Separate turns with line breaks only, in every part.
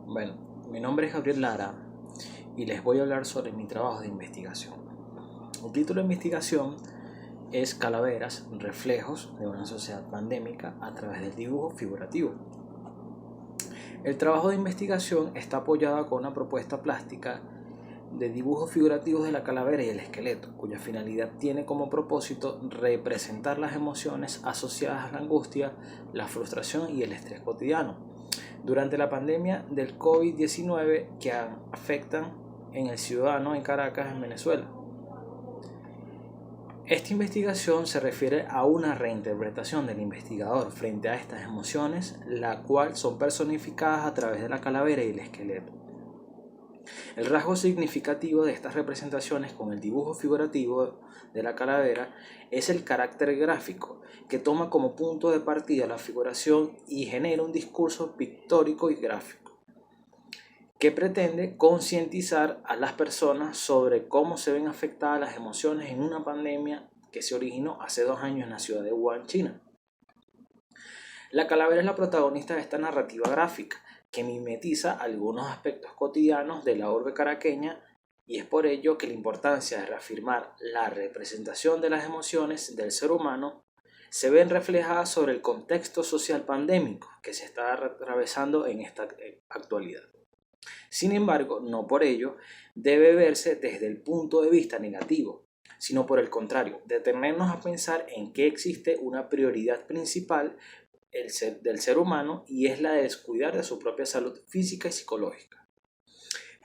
Bueno, mi nombre es Gabriel Lara y les voy a hablar sobre mi trabajo de investigación. El título de investigación es Calaveras, reflejos de una sociedad pandémica a través del dibujo figurativo. El trabajo de investigación está apoyado con una propuesta plástica de dibujos figurativos de la calavera y el esqueleto, cuya finalidad tiene como propósito representar las emociones asociadas a la angustia, la frustración y el estrés cotidiano durante la pandemia del COVID-19 que afectan en el ciudadano en Caracas, en Venezuela. Esta investigación se refiere a una reinterpretación del investigador frente a estas emociones, la cual son personificadas a través de la calavera y el esqueleto. El rasgo significativo de estas representaciones con el dibujo figurativo de la calavera es el carácter gráfico, que toma como punto de partida la figuración y genera un discurso pictórico y gráfico, que pretende concientizar a las personas sobre cómo se ven afectadas las emociones en una pandemia que se originó hace 2 años en la ciudad de Wuhan, China. La calavera es la protagonista de esta narrativa gráfica, que mimetiza algunos aspectos cotidianos de la urbe caraqueña, y es por ello que la importancia de reafirmar la representación de las emociones del ser humano se ven reflejadas sobre el contexto social pandémico que se está atravesando en esta actualidad. Sin embargo, no por ello debe verse desde el punto de vista negativo, sino por el contrario, detenernos a pensar en que existe una prioridad principal del ser humano, y es la de descuidar de su propia salud física y psicológica.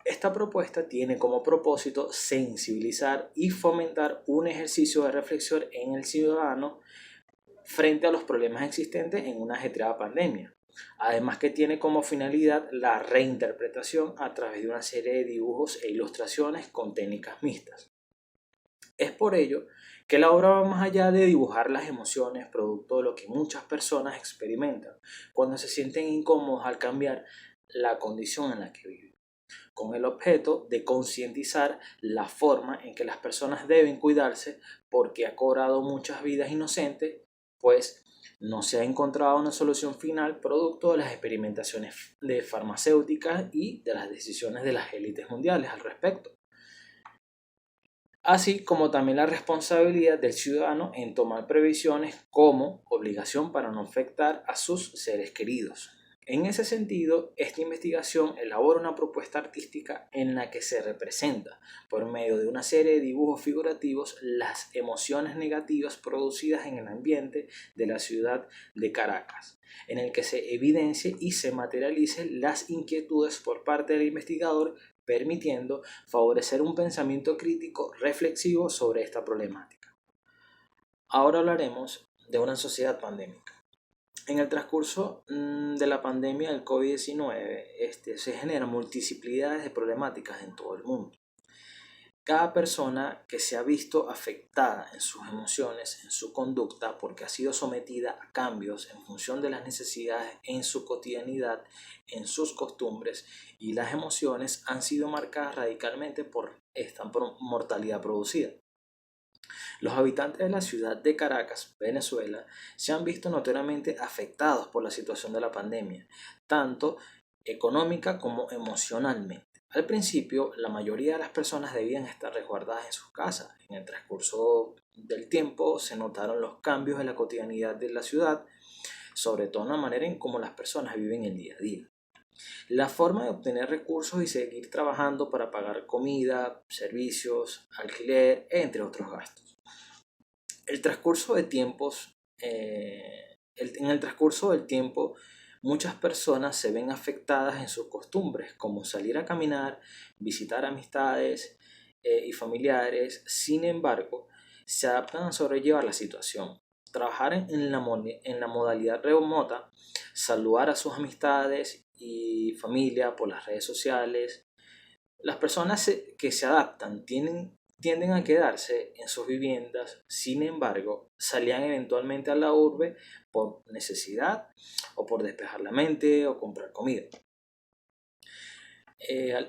Esta propuesta tiene como propósito sensibilizar y fomentar un ejercicio de reflexión en el ciudadano frente a los problemas existentes en una ajetreada pandemia. Además que tiene como finalidad la reinterpretación a través de una serie de dibujos e ilustraciones con técnicas mixtas. Es por ello que la obra va más allá de dibujar las emociones producto de lo que muchas personas experimentan cuando se sienten incómodos al cambiar la condición en la que viven, con el objeto de concientizar la forma en que las personas deben cuidarse, porque ha cobrado muchas vidas inocentes, pues no se ha encontrado una solución final producto de las experimentaciones de farmacéuticas y de las decisiones de las élites mundiales al respecto, así como también la responsabilidad del ciudadano en tomar previsiones como obligación para no afectar a sus seres queridos. En ese sentido, esta investigación elabora una propuesta artística en la que se representa, por medio de una serie de dibujos figurativos, las emociones negativas producidas en el ambiente de la ciudad de Caracas, en el que se evidencie y se materialicen las inquietudes por parte del investigador, permitiendo favorecer un pensamiento crítico reflexivo sobre esta problemática. Ahora hablaremos de una sociedad pandémica. En el transcurso de la pandemia del COVID-19 se generan multiplicidades de problemáticas en todo el mundo. Cada persona que se ha visto afectada en sus emociones, en su conducta, porque ha sido sometida a cambios en función de las necesidades en su cotidianidad, en sus costumbres, y las emociones han sido marcadas radicalmente por esta mortalidad producida. Los habitantes de la ciudad de Caracas, Venezuela, se han visto notoriamente afectados por la situación de la pandemia, tanto económica como emocionalmente. Al principio, la mayoría de las personas debían estar resguardadas en sus casas. En el transcurso del tiempo se notaron los cambios en la cotidianidad de la ciudad, sobre todo en la manera en cómo las personas viven el día a día. La forma de obtener recursos y seguir trabajando para pagar comida, servicios, alquiler, entre otros gastos. El transcurso de tiempos, en el transcurso del tiempo, muchas personas se ven afectadas en sus costumbres, como salir a caminar, visitar amistades y familiares. Sin embargo, se adaptan a sobrellevar la situación. Trabajar en la modalidad remota, saludar a sus amistades y familia por las redes sociales. Las personas que se adaptan tienden a quedarse en sus viviendas. Sin embargo, salían eventualmente a la urbe por necesidad o por despejar la mente o comprar comida.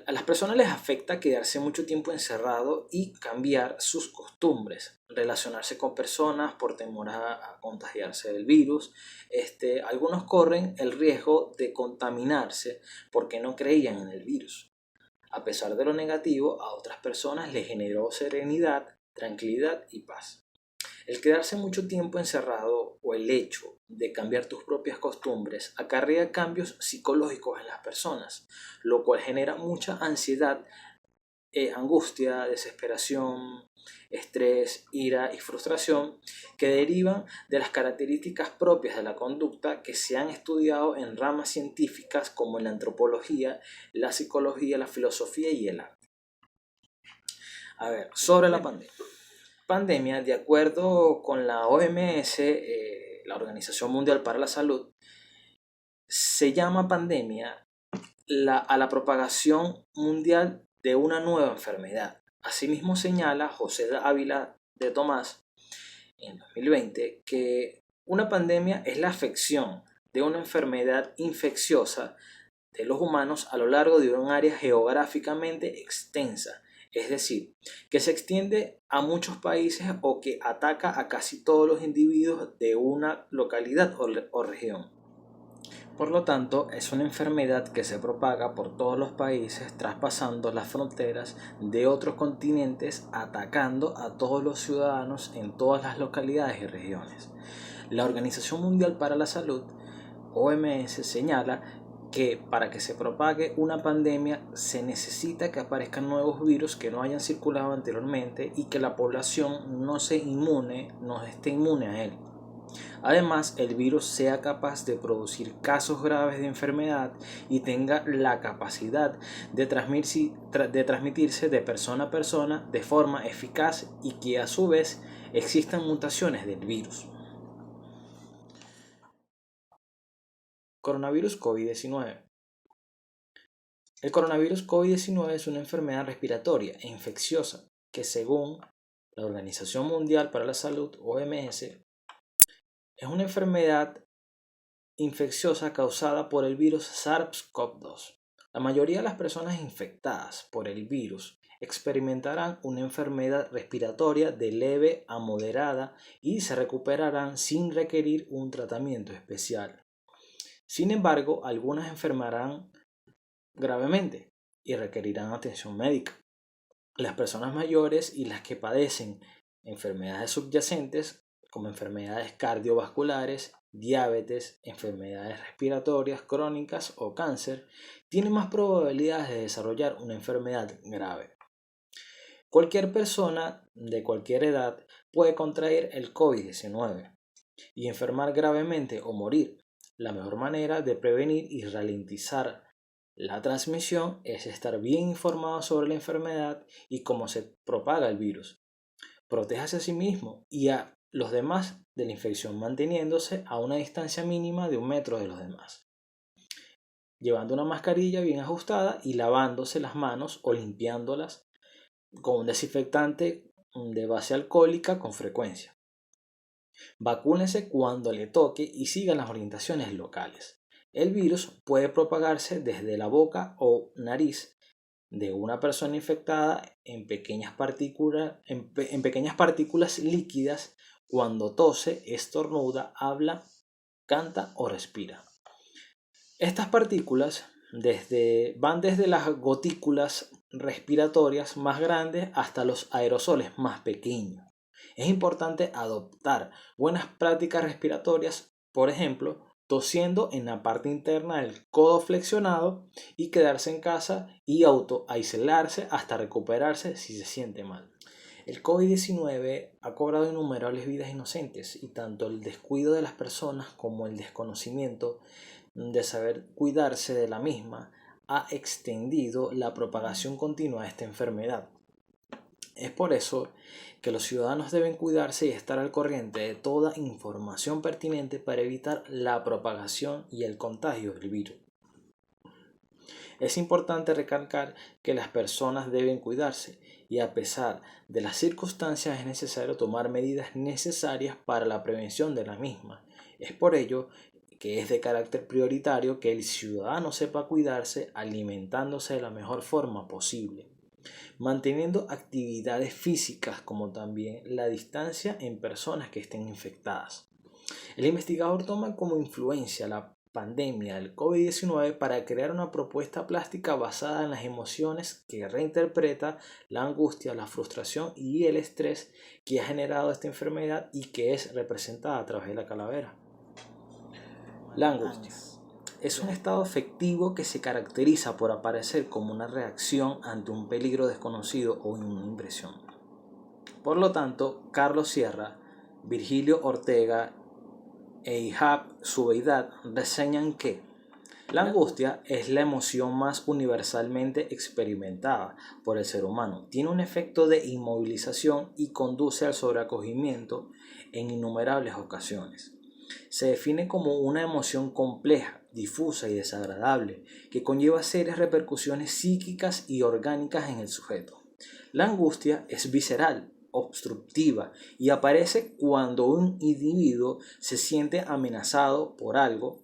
A las personas les afecta quedarse mucho tiempo encerrado y cambiar sus costumbres, relacionarse con personas por temor a contagiarse del virus. Algunos corren el riesgo de contaminarse porque no creían en el virus. A pesar de lo negativo, a otras personas les generó serenidad, tranquilidad y paz. El quedarse mucho tiempo encerrado o el hecho de cambiar tus propias costumbres acarrea cambios psicológicos en las personas, lo cual genera mucha ansiedad, angustia, desesperación, estrés, ira y frustración que derivan de las características propias de la conducta que se han estudiado en ramas científicas como en la antropología, la psicología, la filosofía y el arte. A ver, sobre la pandemia, de acuerdo con la OMS, la Organización Mundial para la Salud, se llama pandemia a la propagación mundial de una nueva enfermedad. Asimismo señala José Ávila de Tomás en 2020 que una pandemia es la afección de una enfermedad infecciosa de los humanos a lo largo de un área geográficamente extensa, es decir, que se extiende a muchos países o que ataca a casi todos los individuos de una localidad o región. Por lo tanto, es una enfermedad que se propaga por todos los países, traspasando las fronteras de otros continentes, atacando a todos los ciudadanos en todas las localidades y regiones. La Organización Mundial para la Salud, OMS, señala que para que se propague una pandemia se necesita que aparezcan nuevos virus que no hayan circulado anteriormente y que la población no esté inmune a él. Además, el virus sea capaz de producir casos graves de enfermedad y tenga la capacidad de transmitirse de persona a persona de forma eficaz y que a su vez existan mutaciones del virus. Coronavirus COVID-19. El coronavirus COVID-19 es una enfermedad respiratoria e infecciosa que, según la Organización Mundial para la Salud, OMS, es una enfermedad infecciosa causada por el virus SARS-CoV-2. La mayoría de las personas infectadas por el virus experimentarán una enfermedad respiratoria de leve a moderada y se recuperarán sin requerir un tratamiento especial. Sin embargo, algunas enfermarán gravemente y requerirán atención médica. Las personas mayores y las que padecen enfermedades subyacentes como enfermedades cardiovasculares, diabetes, enfermedades respiratorias crónicas o cáncer tienen más probabilidades de desarrollar una enfermedad grave. Cualquier persona de cualquier edad puede contraer el COVID-19 y enfermar gravemente o morir. La mejor manera de prevenir y ralentizar la transmisión es estar bien informado sobre la enfermedad y cómo se propaga el virus. Protéjase a sí mismo y a los demás de la infección manteniéndose a una distancia mínima de 1 metro de los demás, llevando una mascarilla bien ajustada y lavándose las manos o limpiándolas con un desinfectante de base alcohólica con frecuencia. Vacúnese cuando le toque y siga las orientaciones locales. El virus puede propagarse desde la boca o nariz de una persona infectada en pequeñas partículas líquidas cuando tose, estornuda, habla, canta o respira. Estas partículas van desde las gotículas respiratorias más grandes hasta los aerosoles más pequeños. Es importante adoptar buenas prácticas respiratorias, por ejemplo, tosiendo en la parte interna del codo flexionado y quedarse en casa y autoaislarse hasta recuperarse si se siente mal. El COVID-19 ha cobrado innumerables vidas inocentes y tanto el descuido de las personas como el desconocimiento de saber cuidarse de la misma ha extendido la propagación continua de esta enfermedad. Es por eso que los ciudadanos deben cuidarse y estar al corriente de toda información pertinente para evitar la propagación y el contagio del virus. Es importante recalcar que las personas deben cuidarse y a pesar de las circunstancias es necesario tomar medidas necesarias para la prevención de la misma. Es por ello que es de carácter prioritario que el ciudadano sepa cuidarse alimentándose de la mejor forma posible, manteniendo actividades físicas como también la distancia en personas que estén infectadas. El investigador toma como influencia la pandemia del COVID-19 para crear una propuesta plástica basada en las emociones que reinterpreta la angustia, la frustración y el estrés que ha generado esta enfermedad y que es representada a través de la calavera. La angustia es un estado afectivo que se caracteriza por aparecer como una reacción ante un peligro desconocido o una impresión. Por lo tanto, Carlos Sierra, Virgilio Ortega e Ihab Zubeidad reseñan que la angustia es la emoción más universalmente experimentada por el ser humano. Tiene un efecto de inmovilización y conduce al sobreacogimiento en innumerables ocasiones. Se define como una emoción compleja, difusa y desagradable que conlleva serias repercusiones psíquicas y orgánicas en el sujeto. La angustia es visceral, obstructiva y aparece cuando un individuo se siente amenazado por algo.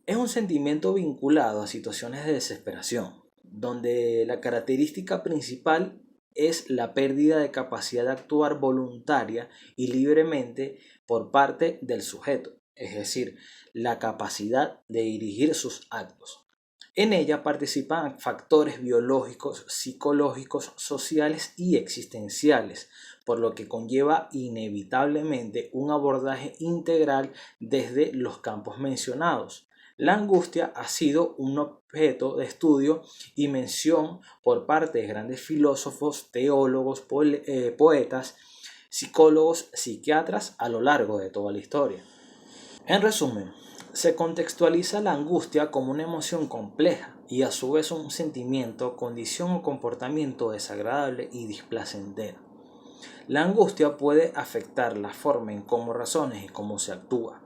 Es un sentimiento vinculado a situaciones de desesperación, donde la característica principal es la pérdida de capacidad de actuar voluntaria y libremente por parte del sujeto, es decir, la capacidad de dirigir sus actos. En ella participan factores biológicos, psicológicos, sociales y existenciales, por lo que conlleva inevitablemente un abordaje integral desde los campos mencionados. La angustia ha sido un objeto de estudio y mención por parte de grandes filósofos, teólogos, poetas, psicólogos, psiquiatras a lo largo de toda la historia. En resumen, se contextualiza la angustia como una emoción compleja y a su vez un sentimiento, condición o comportamiento desagradable y displacentero. La angustia puede afectar la forma en cómo razones y cómo se actúa.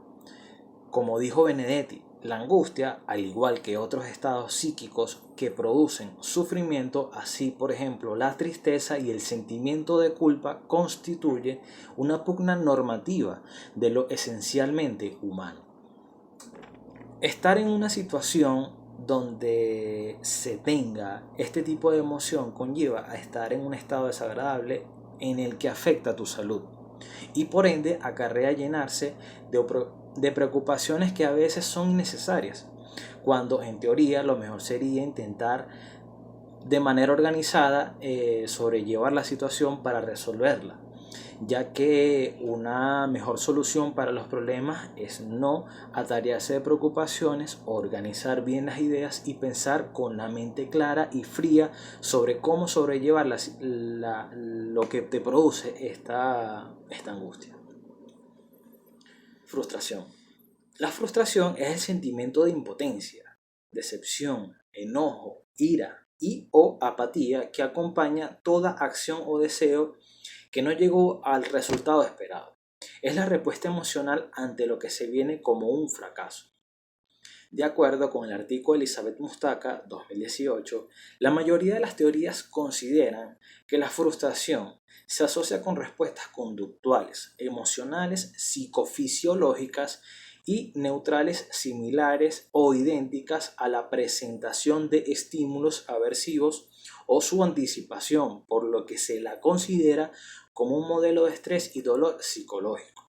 Como dijo Benedetti, la angustia, al igual que otros estados psíquicos que producen sufrimiento, así por ejemplo la tristeza y el sentimiento de culpa, constituye una pugna normativa de lo esencialmente humano. Estar en una situación donde se tenga este tipo de emoción conlleva a estar en un estado desagradable en el que afecta tu salud y por ende acarrea llenarse de preocupaciones que a veces son innecesarias, cuando en teoría lo mejor sería intentar de manera organizada sobrellevar la situación para resolverla, ya que una mejor solución para los problemas es no atarearse de preocupaciones, organizar bien las ideas y pensar con la mente clara y fría sobre cómo sobrellevar lo que te produce esta angustia. Frustración. La frustración es el sentimiento de impotencia, decepción, enojo, ira y o apatía que acompaña toda acción o deseo que no llegó al resultado esperado. Es la respuesta emocional ante lo que se viene como un fracaso. De acuerdo con el artículo de Elizabeth Mustaka, 2018, la mayoría de las teorías consideran que la frustración se asocia con respuestas conductuales, emocionales, psicofisiológicas y neutrales similares o idénticas a la presentación de estímulos aversivos o su anticipación, por lo que se la considera como un modelo de estrés y dolor psicológico.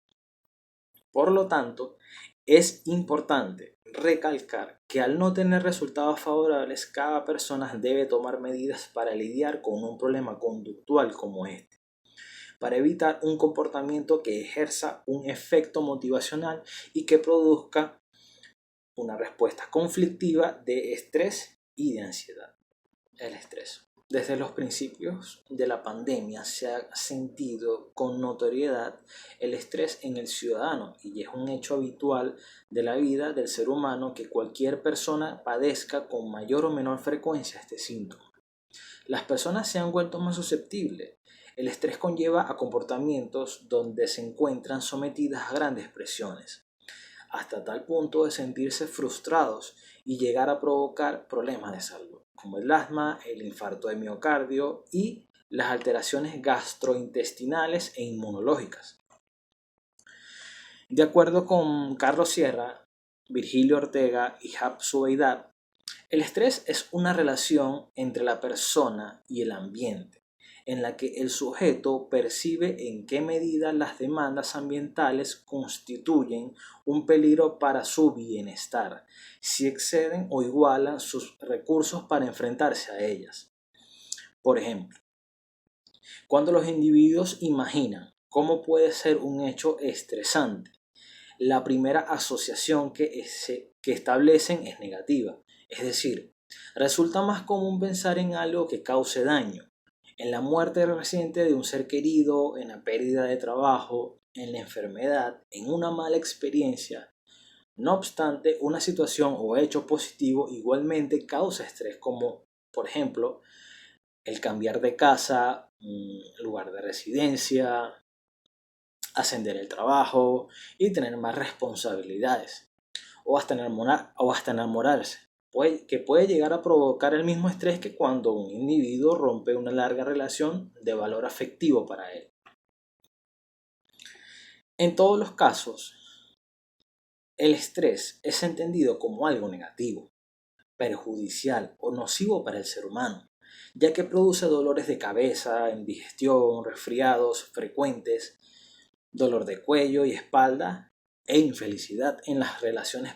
Por lo tanto, es importante recalcar que al no tener resultados favorables, cada persona debe tomar medidas para lidiar con un problema conductual como este, para evitar un comportamiento que ejerza un efecto motivacional y que produzca una respuesta conflictiva de estrés y de ansiedad. El estrés. Desde los principios de la pandemia se ha sentido con notoriedad el estrés en el ciudadano y es un hecho habitual de la vida del ser humano que cualquier persona padezca con mayor o menor frecuencia este síntoma. Las personas se han vuelto más susceptibles. El estrés conlleva a comportamientos donde se encuentran sometidas a grandes presiones, hasta tal punto de sentirse frustrados y llegar a provocar problemas de salud, como el asma, el infarto de miocardio y las alteraciones gastrointestinales e inmunológicas. De acuerdo con Carlos Sierra, Virgilio Ortega y Hab Zubeydar, el estrés es una relación entre la persona y el ambiente, en la que el sujeto percibe en qué medida las demandas ambientales constituyen un peligro para su bienestar, si exceden o igualan sus recursos para enfrentarse a ellas. Por ejemplo, cuando los individuos imaginan cómo puede ser un hecho estresante, la primera asociación que establecen es negativa. Es decir, resulta más común pensar en algo que cause daño, en la muerte reciente de un ser querido, en la pérdida de trabajo, en la enfermedad, en una mala experiencia. No obstante, una situación o hecho positivo igualmente causa estrés, como por ejemplo el cambiar de casa, lugar de residencia, ascender el trabajo y tener más responsabilidades, o hasta enamorarse, que puede llegar a provocar el mismo estrés que cuando un individuo rompe una larga relación de valor afectivo para él. En todos los casos, el estrés es entendido como algo negativo, perjudicial o nocivo para el ser humano, ya que produce dolores de cabeza, indigestión, resfriados frecuentes, dolor de cuello y espalda e infelicidad en las relaciones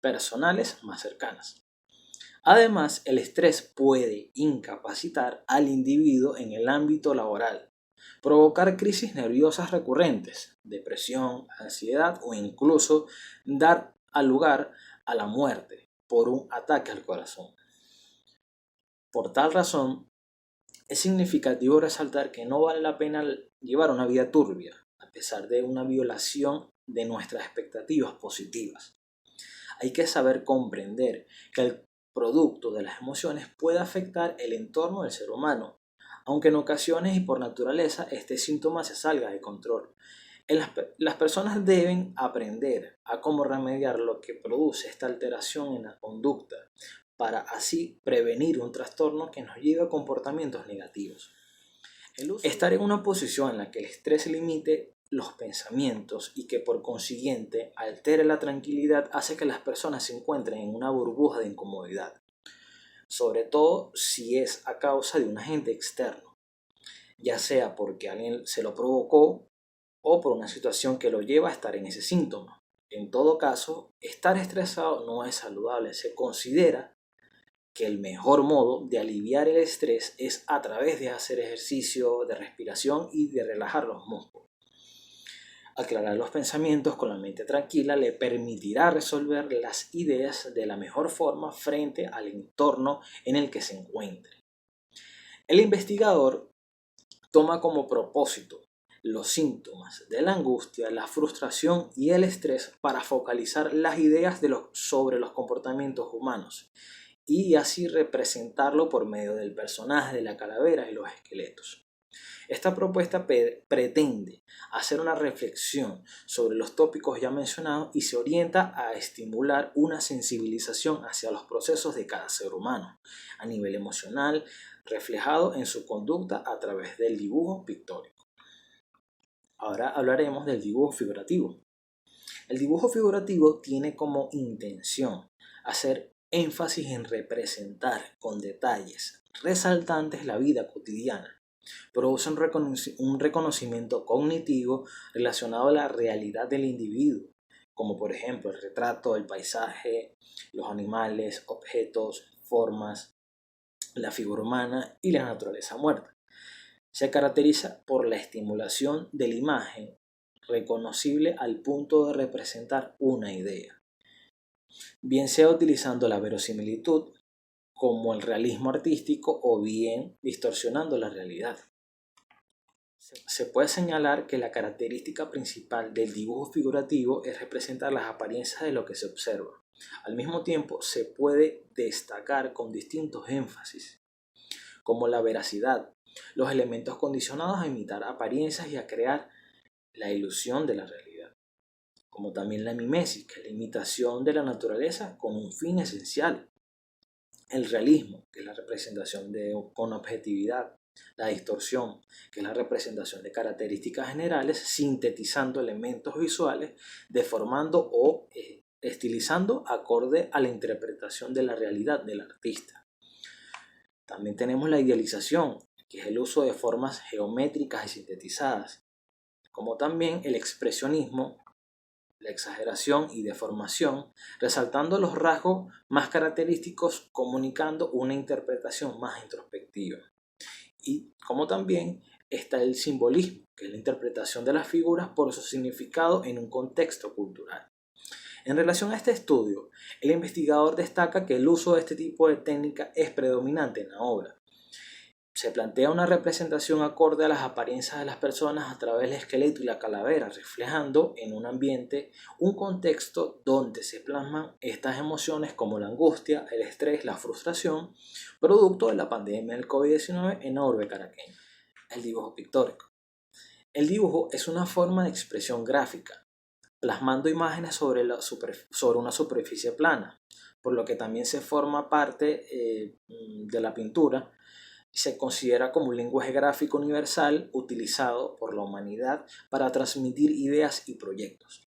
personales más cercanas. Además, el estrés puede incapacitar al individuo en el ámbito laboral, provocar crisis nerviosas recurrentes, depresión, ansiedad o incluso dar lugar a la muerte por un ataque al corazón. Por tal razón, es significativo resaltar que no vale la pena llevar una vida turbia, a pesar de una violación de nuestras expectativas positivas. Hay que saber comprender que el producto de las emociones puede afectar el entorno del ser humano, aunque en ocasiones y por naturaleza este síntoma se salga de control. Las personas deben aprender a cómo remediar lo que produce esta alteración en la conducta, para así prevenir un trastorno que nos lleve a comportamientos negativos. Estar en una posición en la que el estrés limite los pensamientos y que por consiguiente altere la tranquilidad hace que las personas se encuentren en una burbuja de incomodidad, sobre todo si es a causa de un agente externo, ya sea porque alguien se lo provocó o por una situación que lo lleva a estar en ese síntoma. En todo caso, estar estresado no es saludable. Se considera que el mejor modo de aliviar el estrés es a través de hacer ejercicio, de respiración y de relajar los músculos. Aclarar los pensamientos con la mente tranquila le permitirá resolver las ideas de la mejor forma frente al entorno en el que se encuentre. El investigador toma como propósito los síntomas de la angustia, la frustración y el estrés para focalizar las ideas sobre los comportamientos humanos y así representarlo por medio del personaje de la calavera y los esqueletos. Esta propuesta pretende hacer una reflexión sobre los tópicos ya mencionados y se orienta a estimular una sensibilización hacia los procesos de cada ser humano a nivel emocional, reflejado en su conducta a través del dibujo pictórico. Ahora hablaremos del dibujo figurativo. El dibujo figurativo tiene como intención hacer énfasis en representar con detalles resaltantes la vida cotidiana. Produce un reconocimiento cognitivo relacionado a la realidad del individuo, como por ejemplo el retrato, el paisaje, los animales, objetos, formas, la figura humana y la naturaleza muerta. Se caracteriza por la estimulación de la imagen reconocible al punto de representar una idea, bien sea utilizando la verosimilitud como el realismo artístico o bien distorsionando la realidad. Se puede señalar que la característica principal del dibujo figurativo es representar las apariencias de lo que se observa. Al mismo tiempo, se puede destacar con distintos énfasis, como la veracidad, los elementos condicionados a imitar apariencias y a crear la ilusión de la realidad, como también la mimesis, que es la imitación de la naturaleza con un fin esencial, el realismo, que es la representación con objetividad, la distorsión, que es la representación de características generales, sintetizando elementos visuales, deformando o estilizando acorde a la interpretación de la realidad del artista. También tenemos la idealización, que es el uso de formas geométricas y sintetizadas, como también el expresionismo, la exageración y deformación, resaltando los rasgos más característicos, comunicando una interpretación más introspectiva. Y como también está el simbolismo, que es la interpretación de las figuras por su significado en un contexto cultural. En relación a este estudio, el investigador destaca que el uso de este tipo de técnica es predominante en la obra. Se plantea una representación acorde a las apariencias de las personas a través del esqueleto y la calavera, reflejando en un ambiente un contexto donde se plasman estas emociones como la angustia, el estrés, la frustración, producto de la pandemia del COVID-19 en la urbe caraqueña. El dibujo pictórico. El dibujo es una forma de expresión gráfica, plasmando imágenes sobre una superficie plana, por lo que también se forma parte de la pintura. Se considera como un lenguaje gráfico universal utilizado por la humanidad para transmitir ideas y proyectos.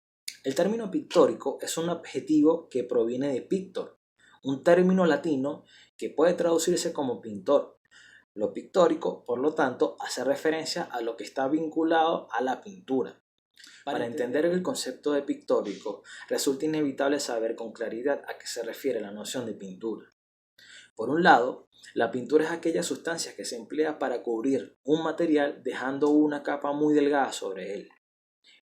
El término pictórico es un adjetivo que proviene de pictor, un término latino que puede traducirse como pintor. Lo pictórico, por lo tanto, hace referencia a lo que está vinculado a la pintura. Para entender el concepto de pictórico, resulta inevitable saber con claridad a qué se refiere la noción de pintura. Por un lado, la pintura es aquella sustancia que se emplea para cubrir un material dejando una capa muy delgada sobre él.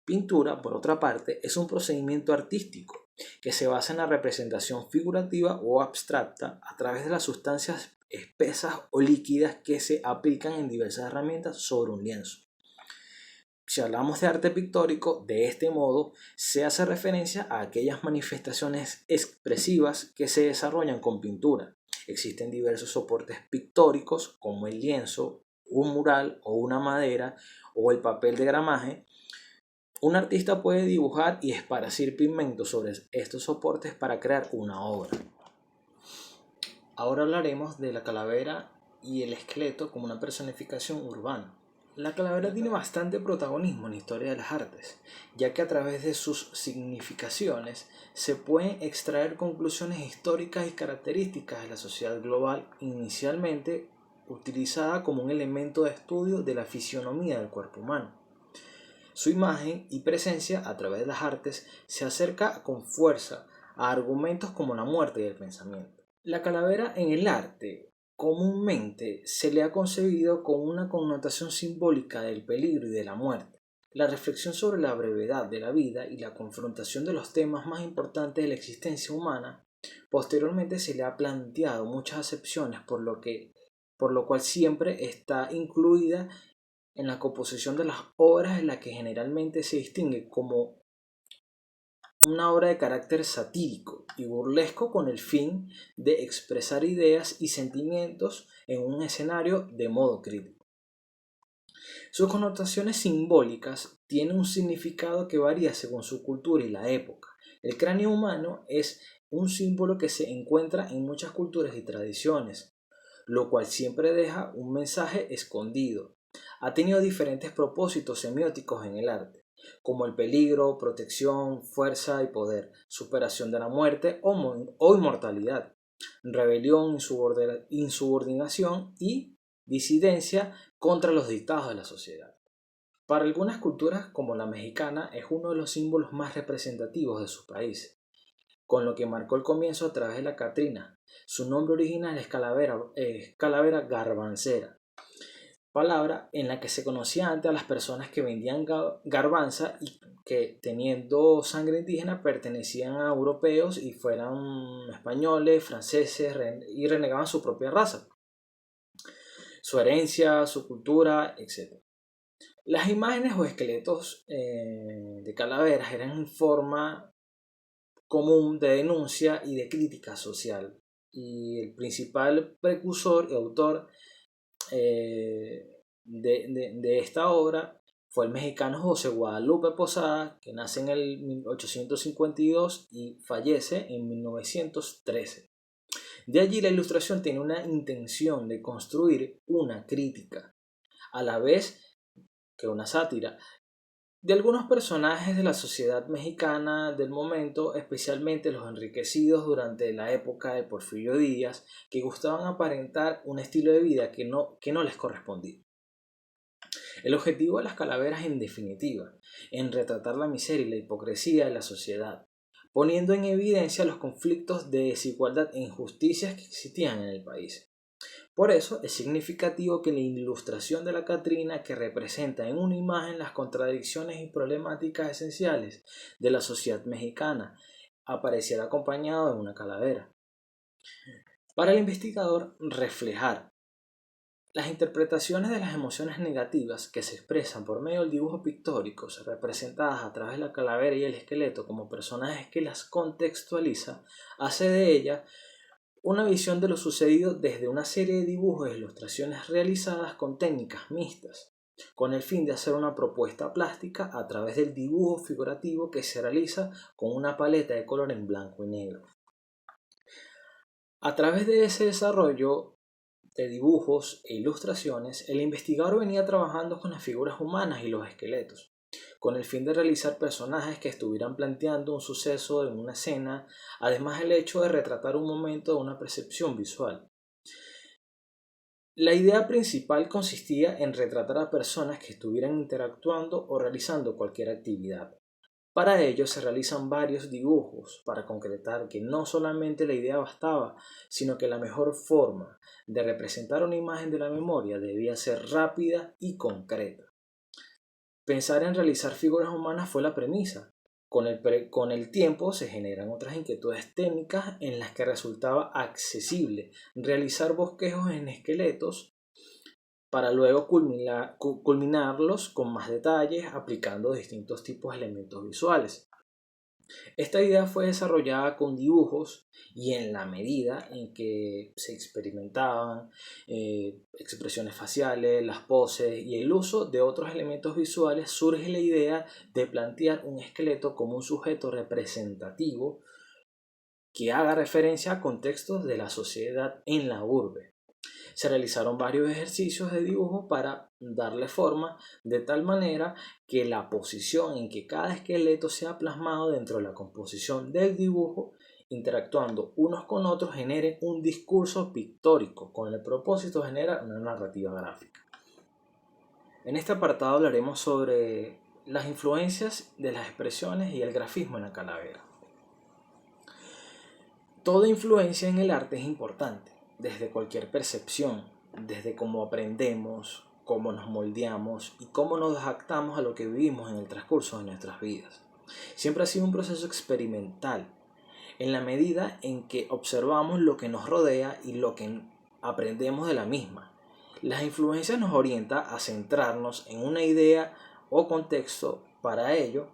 Pintura, por otra parte, es un procedimiento artístico que se basa en la representación figurativa o abstracta a través de las sustancias espesas o líquidas que se aplican en diversas herramientas sobre un lienzo. Si hablamos de arte pictórico, de este modo se hace referencia a aquellas manifestaciones expresivas que se desarrollan con pintura. Existen diversos soportes pictóricos como el lienzo, un mural o una madera o el papel de gramaje. Un artista puede dibujar y esparcir pigmentos sobre estos soportes para crear una obra. Ahora hablaremos de la calavera y el esqueleto como una personificación urbana. La calavera tiene bastante protagonismo en la historia de las artes, ya que a través de sus significaciones se pueden extraer conclusiones históricas y características de la sociedad global, inicialmente utilizada como un elemento de estudio de la fisionomía del cuerpo humano. Su imagen y presencia a través de las artes se acerca con fuerza a argumentos como la muerte y el pensamiento. La calavera en el arte comúnmente se le ha concebido con una connotación simbólica del peligro y de la muerte. La reflexión sobre la brevedad de la vida y la confrontación de los temas más importantes de la existencia humana, posteriormente se le ha planteado muchas acepciones por lo cual siempre está incluida en la composición de las obras, en la que generalmente se distingue como una obra de carácter satírico y burlesco con el fin de expresar ideas y sentimientos en un escenario de modo crítico. Sus connotaciones simbólicas tienen un significado que varía según su cultura y la época. El cráneo humano es un símbolo que se encuentra en muchas culturas y tradiciones, lo cual siempre deja un mensaje escondido. Ha tenido diferentes propósitos semióticos en el arte, como el peligro, protección, fuerza y poder, superación de la muerte o inmortalidad, rebelión, insubordinación y disidencia contra los dictados de la sociedad. Para algunas culturas, como la mexicana, es uno de los símbolos más representativos de su país, con lo que marcó el comienzo a través de la Catrina. Su nombre original es calavera garbancera, palabra en la que se conocía antes a las personas que vendían garbanza y que, teniendo sangre indígena, pertenecían a europeos y fueran españoles, franceses y renegaban su propia raza, su herencia, su cultura, etc. Las imágenes o esqueletos de calaveras eran en forma común de denuncia y de crítica social, y el principal precursor y autor de esta obra fue el mexicano José Guadalupe Posada, que nace en el 1852 y fallece en 1913. De allí la ilustración tiene una intención de construir una crítica, a la vez que una sátira, de algunos personajes de la sociedad mexicana del momento, especialmente los enriquecidos durante la época de Porfirio Díaz, que gustaban aparentar un estilo de vida que no les correspondía. El objetivo de las calaveras, en definitiva, en retratar la miseria y la hipocresía de la sociedad, poniendo en evidencia los conflictos de desigualdad e injusticias que existían en el país. Por eso es significativo que la ilustración de la Catrina, que representa en una imagen las contradicciones y problemáticas esenciales de la sociedad mexicana, apareciera acompañado de una calavera. Para el investigador, reflejar las interpretaciones de las emociones negativas que se expresan por medio del dibujo pictórico, representadas a través de la calavera y el esqueleto como personajes que las contextualiza, hace de ella una visión de lo sucedido desde una serie de dibujos e ilustraciones realizadas con técnicas mixtas, con el fin de hacer una propuesta plástica a través del dibujo figurativo que se realiza con una paleta de color en blanco y negro. A través de ese desarrollo de dibujos e ilustraciones, el investigador venía trabajando con las figuras humanas y los esqueletos, con el fin de realizar personajes que estuvieran planteando un suceso en una escena, además del hecho de retratar un momento de una percepción visual. La idea principal consistía en retratar a personas que estuvieran interactuando o realizando cualquier actividad. Para ello se realizan varios dibujos para concretar que no solamente la idea bastaba, sino que la mejor forma de representar una imagen de la memoria debía ser rápida y concreta. Pensar en realizar figuras humanas fue la premisa. Con el tiempo se generan otras inquietudes técnicas en las que resultaba accesible realizar bosquejos en esqueletos para luego culminarlos con más detalles aplicando distintos tipos de elementos visuales. Esta idea fue desarrollada con dibujos y en la medida en que se experimentaban expresiones faciales, las poses y el uso de otros elementos visuales, surge la idea de plantear un esqueleto como un sujeto representativo que haga referencia a contextos de la sociedad en la urbe. Se realizaron varios ejercicios de dibujo para darle forma de tal manera que la posición en que cada esqueleto sea plasmado dentro de la composición del dibujo, interactuando unos con otros, genere un discurso pictórico con el propósito de generar una narrativa gráfica. En este apartado hablaremos sobre las influencias de las expresiones y el grafismo en la calavera. Toda influencia en el arte es importante, desde cualquier percepción, desde cómo aprendemos, cómo nos moldeamos y cómo nos adaptamos a lo que vivimos en el transcurso de nuestras vidas. Siempre ha sido un proceso experimental, en la medida en que observamos lo que nos rodea y lo que aprendemos de la misma. Las influencias nos orientan a centrarnos en una idea o contexto. Para ello,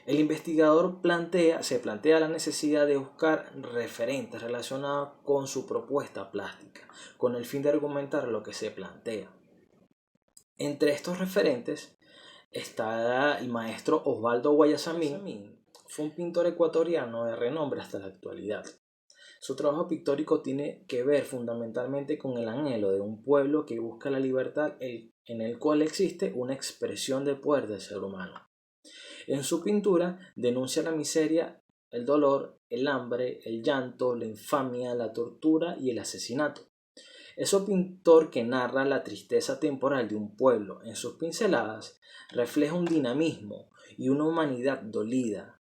el investigador se plantea la necesidad de buscar referentes relacionados con su propuesta plástica, con el fin de argumentar lo que se plantea. Entre estos referentes está el maestro Osvaldo Guayasamín. Fue un pintor ecuatoriano de renombre hasta la actualidad. Su trabajo pictórico tiene que ver fundamentalmente con el anhelo de un pueblo que busca la libertad, en el cual existe una expresión de poder del ser humano. En su pintura denuncia la miseria, el dolor, el hambre, el llanto, la infamia, la tortura y el asesinato. Es un pintor que narra la tristeza temporal de un pueblo. En sus pinceladas refleja un dinamismo y una humanidad dolida.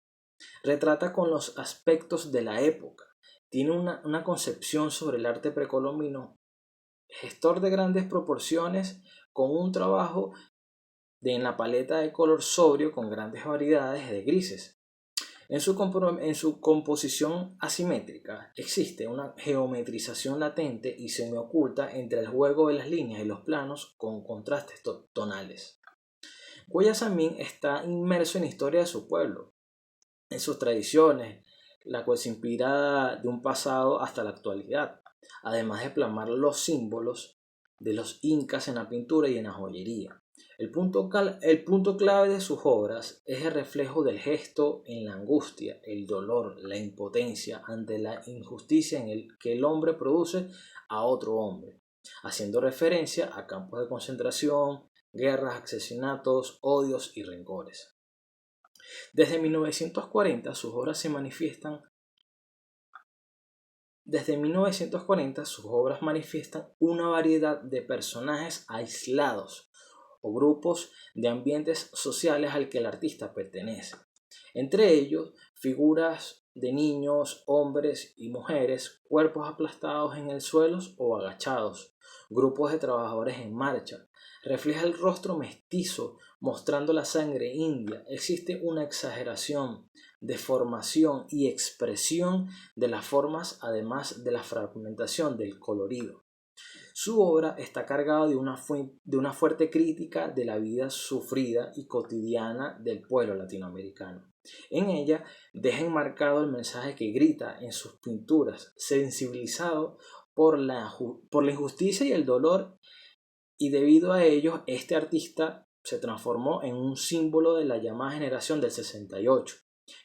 Retrata con los aspectos de la época. Tiene una concepción sobre el arte precolombino, gestor de grandes proporciones, con un trabajo en la paleta de color sobrio con grandes variedades de grises. En su composición asimétrica existe una geometrización latente y semioculta entre el juego de las líneas y los planos con contrastes tonales. Guayasamín está inmerso en la historia de su pueblo, en sus tradiciones, la cual se inspira de un pasado hasta la actualidad, además de plasmar los símbolos de los incas en la pintura y en la joyería. El punto clave de sus obras es el reflejo del gesto en la angustia, el dolor, la impotencia ante la injusticia que el hombre produce a otro hombre, haciendo referencia a campos de concentración, guerras, asesinatos, odios y rencores. Desde 1940 sus obras manifiestan una variedad de personajes aislados o grupos de ambientes sociales al que el artista pertenece. Entre ellos, figuras de niños, hombres y mujeres, cuerpos aplastados en el suelo o agachados, grupos de trabajadores en marcha. Refleja el rostro mestizo, mostrando la sangre india. Existe una exageración, deformación y expresión de las formas, además de la fragmentación del colorido. Su obra está cargada de una fuerte crítica de la vida sufrida y cotidiana del pueblo latinoamericano. En ella deja enmarcado el mensaje que grita en sus pinturas, sensibilizado por la injusticia y el dolor, y debido a ello este artista se transformó en un símbolo de la llamada generación del 68,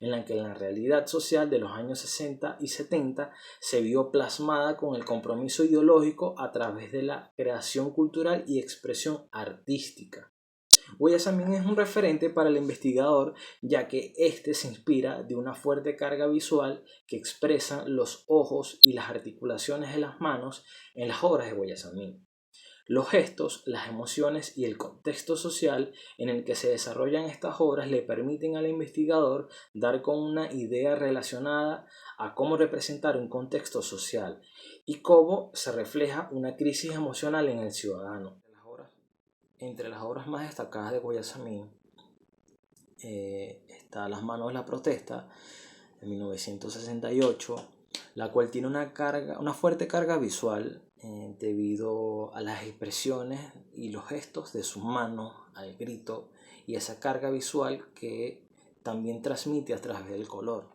en la que la realidad social de los años 60 y 70 se vio plasmada con el compromiso ideológico a través de la creación cultural y expresión artística. Guayasamín es un referente para el investigador, ya que éste se inspira de una fuerte carga visual que expresan los ojos y las articulaciones de las manos en las obras de Guayasamín. Los gestos, las emociones y el contexto social en el que se desarrollan estas obras le permiten al investigador dar con una idea relacionada a cómo representar un contexto social y cómo se refleja una crisis emocional en el ciudadano. Entre las obras más destacadas de Guayasamín está Las manos de la protesta de 1968, la cual tiene una fuerte carga visual debido a las expresiones y los gestos de sus manos, al grito y esa carga visual que también transmite a través del color.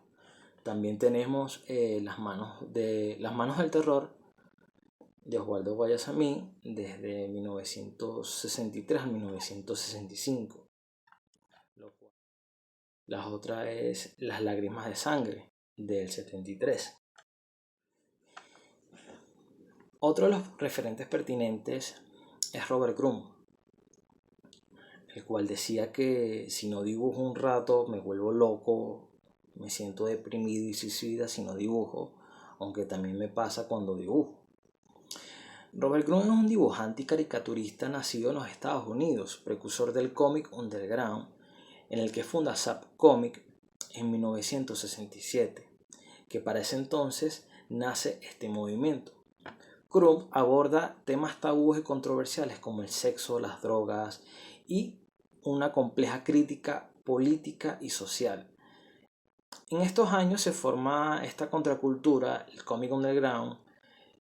También tenemos las manos del terror de Osvaldo Guayasamín desde 1963 a 1965. La otra es Las lágrimas de sangre del 73. Otro de los referentes pertinentes es Robert Crumb, el cual decía que si no dibujo un rato me vuelvo loco, me siento deprimido y suicida si no dibujo, aunque también me pasa cuando dibujo. Robert Crumb es un dibujante y caricaturista nacido en los Estados Unidos, precursor del cómic underground, en el que funda Zap Comic en 1967, que para ese entonces nace este movimiento. Crumb aborda temas tabúes y controversiales como el sexo, las drogas y una compleja crítica política y social. En estos años se forma esta contracultura, el cómic underground,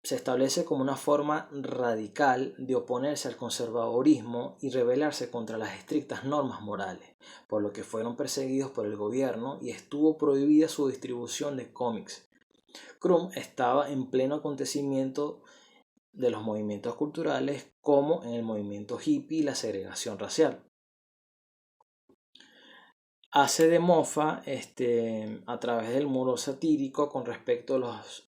se establece como una forma radical de oponerse al conservadurismo y rebelarse contra las estrictas normas morales, por lo que fueron perseguidos por el gobierno y estuvo prohibida su distribución de cómics. Crumb estaba en pleno acontecimiento de los movimientos culturales como en el movimiento hippie y la segregación racial. Hace de mofa a través del humor satírico con respecto a los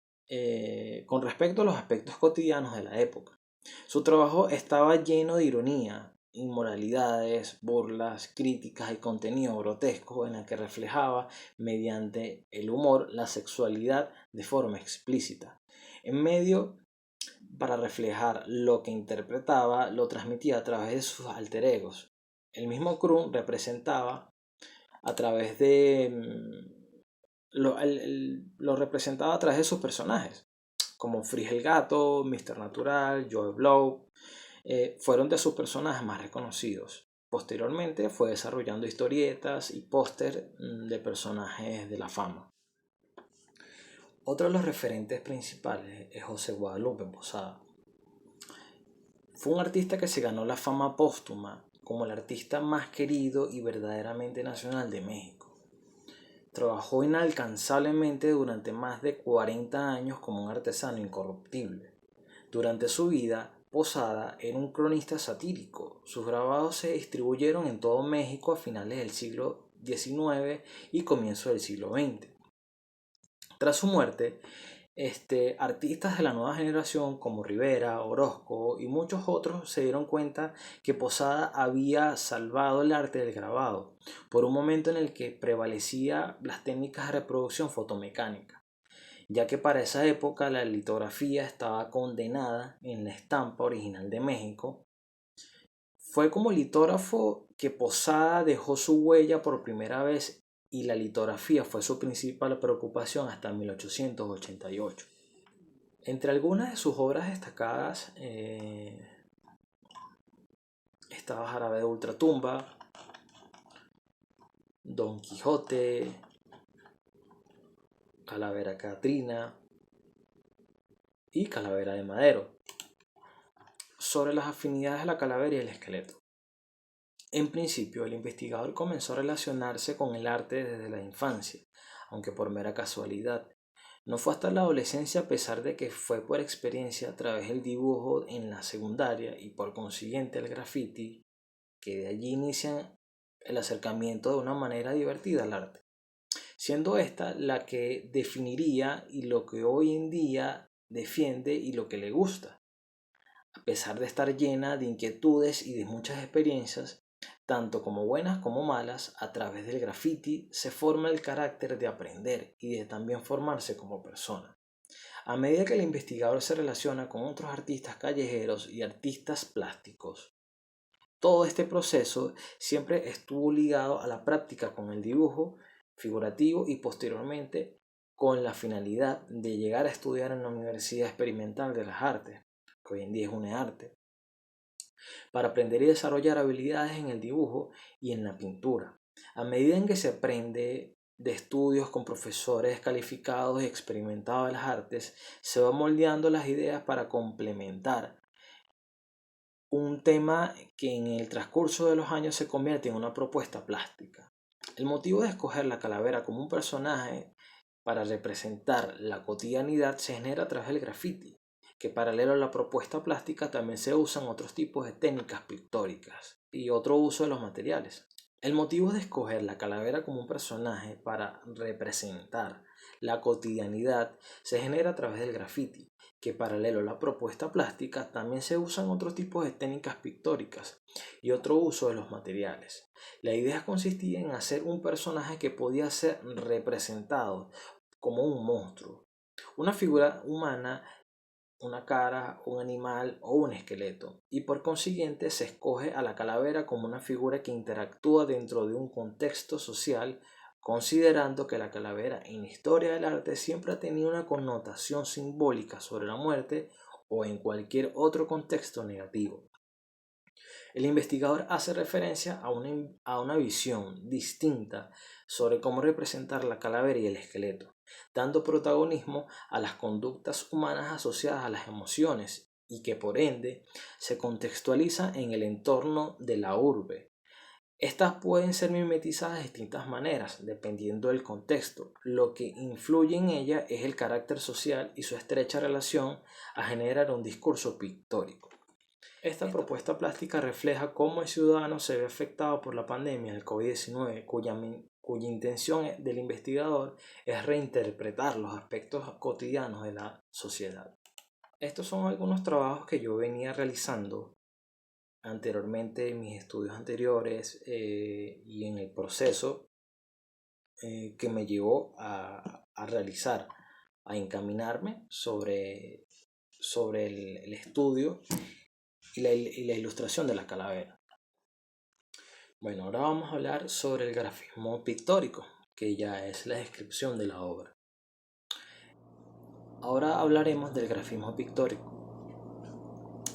aspectos cotidianos de la época. Su trabajo estaba lleno de ironía, inmoralidades, burlas, críticas y contenido grotesco en el que reflejaba mediante el humor la sexualidad de forma explícita. En medio, para reflejar lo que interpretaba, lo transmitía a través de sus alter egos. El mismo Crumb representaba a través de lo representaba a través de sus personajes, como Frizz el gato, Mr. Natural, Joe Blow, fueron de sus personajes más reconocidos. Posteriormente fue desarrollando historietas y póster de personajes de la fama. Otro de los referentes principales es José Guadalupe Posada. Fue un artista que se ganó la fama póstuma como el artista más querido y verdaderamente nacional de México. Trabajó inalcanzablemente durante más de 40 años como un artesano incorruptible. Durante su vida, Posada era un cronista satírico. Sus grabados se distribuyeron en todo México a finales del siglo XIX y comienzo del siglo XX. Tras su muerte, Artistas de la nueva generación como Rivera, Orozco y muchos otros se dieron cuenta que Posada había salvado el arte del grabado por un momento en el que prevalecía las técnicas de reproducción fotomecánica, ya que para esa época la litografía estaba condenada en la estampa original de México. Fue como litógrafo que Posada dejó su huella por primera vez y la litografía fue su principal preocupación hasta 1888. Entre algunas de sus obras destacadas estaba Jarabe de Ultratumba, Don Quijote, Calavera Catrina y Calavera de Madero, sobre las afinidades de la calavera y el esqueleto. En principio, el investigador comenzó a relacionarse con el arte desde la infancia, aunque por mera casualidad. No fue hasta la adolescencia, a pesar de que fue por experiencia a través del dibujo en la secundaria y por consiguiente el graffiti, que de allí inician el acercamiento de una manera divertida al arte, siendo esta la que definiría y lo que hoy en día defiende y lo que le gusta. A pesar de estar llena de inquietudes y de muchas experiencias, tanto como buenas como malas, a través del graffiti se forma el carácter de aprender y de también formarse como persona. A medida que el investigador se relaciona con otros artistas callejeros y artistas plásticos, todo este proceso siempre estuvo ligado a la práctica con el dibujo figurativo y posteriormente con la finalidad de llegar a estudiar en la Universidad Experimental de las Artes, que hoy en día es UNEARTE, para aprender y desarrollar habilidades en el dibujo y en la pintura. A medida en que se aprende de estudios con profesores calificados y experimentados de las artes, se van moldeando las ideas para complementar un tema que en el transcurso de los años se convierte en una propuesta plástica. El motivo de escoger la calavera como un personaje para representar la cotidianidad se genera a través del graffiti, que paralelo a la propuesta plástica también se usan otros tipos de técnicas pictóricas y otro uso de los materiales. El motivo de escoger la calavera como un personaje para representar la cotidianidad se genera a través del graffiti, que paralelo a la propuesta plástica también se usan otros tipos de técnicas pictóricas y otro uso de los materiales. La idea consistía en hacer un personaje que podía ser representado como un monstruo, una figura humana, una cara, un animal o un esqueleto, y por consiguiente se escoge a la calavera como una figura que interactúa dentro de un contexto social, considerando que la calavera en la historia del arte siempre ha tenido una connotación simbólica sobre la muerte o en cualquier otro contexto negativo. El investigador hace referencia a una visión distinta sobre cómo representar la calavera y el esqueleto, dando protagonismo a las conductas humanas asociadas a las emociones y que por ende se contextualiza en el entorno de la urbe. Estas pueden ser mimetizadas de distintas maneras, dependiendo del contexto. Lo que influye en ella es el carácter social y su estrecha relación a generar un discurso pictórico. Esta propuesta plástica refleja cómo el ciudadano se ve afectado por la pandemia del COVID-19, cuya intención del investigador es reinterpretar los aspectos cotidianos de la sociedad. Estos son algunos trabajos que yo venía realizando anteriormente en mis estudios anteriores y en el proceso que me llevó a realizar, a encaminarme sobre el estudio y la ilustración de la calavera. Bueno, ahora vamos a hablar sobre el grafismo pictórico, que ya es la descripción de la obra. Ahora hablaremos del grafismo pictórico.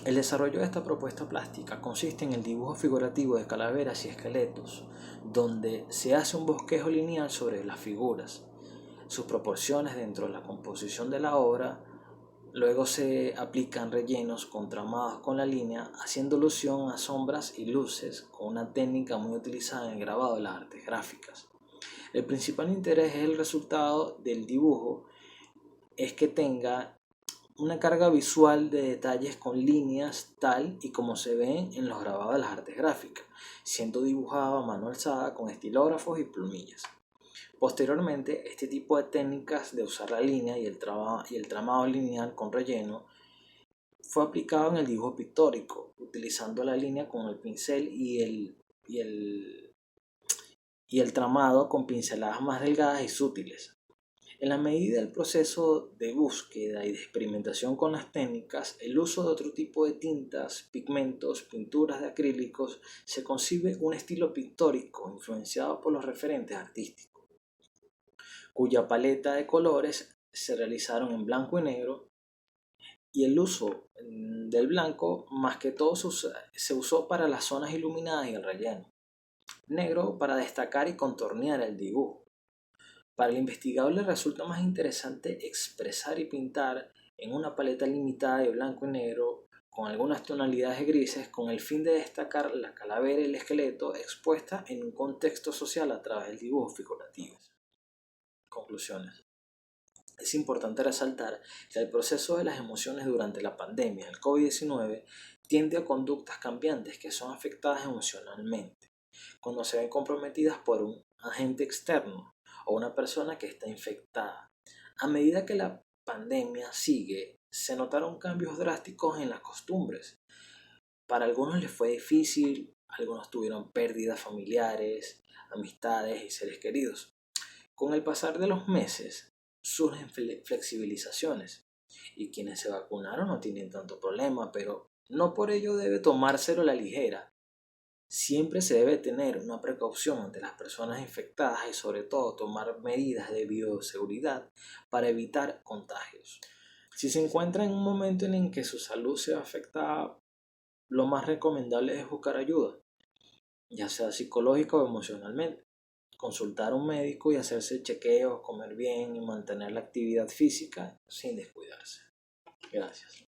El desarrollo de esta propuesta plástica consiste en el dibujo figurativo de calaveras y esqueletos, donde se hace un bosquejo lineal sobre las figuras, sus proporciones dentro de la composición de la obra. Luego se aplican rellenos contramados con la línea, haciendo alusión a sombras y luces, con una técnica muy utilizada en el grabado de las artes gráficas. El principal interés es el resultado del dibujo, es que tenga una carga visual de detalles con líneas tal y como se ven en los grabados de las artes gráficas, siendo dibujado a mano alzada con estilógrafos y plumillas. Posteriormente, este tipo de técnicas de usar la línea y el tramado lineal con relleno fue aplicado en el dibujo pictórico, utilizando la línea con el pincel y el tramado con pinceladas más delgadas y sutiles. En la medida del proceso de búsqueda y de experimentación con las técnicas, el uso de otro tipo de tintas, pigmentos, pinturas de acrílicos, se concibe un estilo pictórico influenciado por los referentes artísticos, cuya paleta de colores se realizaron en blanco y negro, y el uso del blanco más que todo se usó para las zonas iluminadas y el relleno, negro para destacar y contornear el dibujo. Para el investigador le resulta más interesante expresar y pintar en una paleta limitada de blanco y negro con algunas tonalidades grises con el fin de destacar la calavera y el esqueleto expuesta en un contexto social a través del dibujo figurativo. Conclusiones. Es importante resaltar que el proceso de las emociones durante la pandemia del COVID-19 tiende a conductas cambiantes que son afectadas emocionalmente cuando se ven comprometidas por un agente externo o una persona que está infectada. A medida que la pandemia sigue, se notaron cambios drásticos en las costumbres. Para algunos les fue difícil, algunos tuvieron pérdidas familiares, amistades y seres queridos. Con el pasar de los meses, surgen flexibilizaciones y quienes se vacunaron no tienen tanto problema, pero no por ello debe tomárselo a la ligera. Siempre se debe tener una precaución ante las personas infectadas y sobre todo tomar medidas de bioseguridad para evitar contagios. Si se encuentra en un momento en el que su salud se ve afectada, lo más recomendable es buscar ayuda, ya sea psicológica o emocionalmente. Consultar a un médico y hacerse chequeos, comer bien y mantener la actividad física sin descuidarse. Gracias.